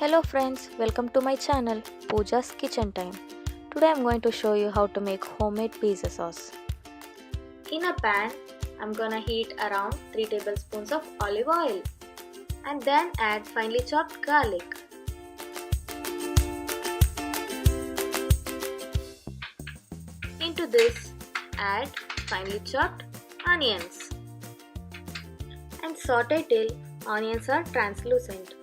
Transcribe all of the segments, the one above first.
Hello friends, welcome to my channel Pooja's Kitchen Time. Today I'm going to show you how to make homemade pizza sauce. In a pan, I'm gonna heat around 3 tablespoons of olive oil and then add finely chopped garlic. Into this, add finely chopped onions and saute till onions are translucent.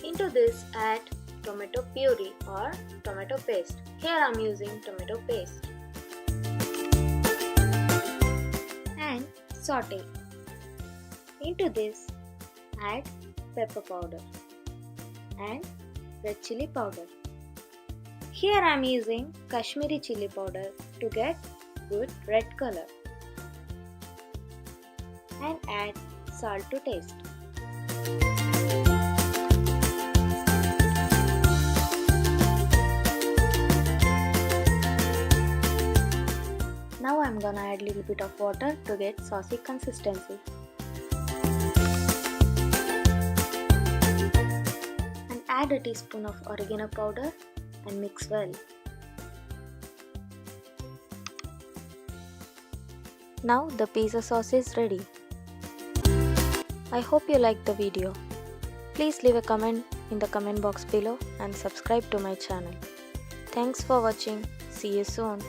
Into this, add tomato puree or tomato paste. Here I am using tomato paste. And saute. Into this, add pepper powder and red chili powder. Here I am using Kashmiri chili powder to get good red color. And add salt to taste. Now I'm gonna add little bit of water to get saucy consistency. And add a teaspoon of oregano powder and mix well. Now the pizza sauce is ready. I hope you liked the video. Please leave a comment in the comment box below and subscribe to my channel. Thanks for watching. See you soon.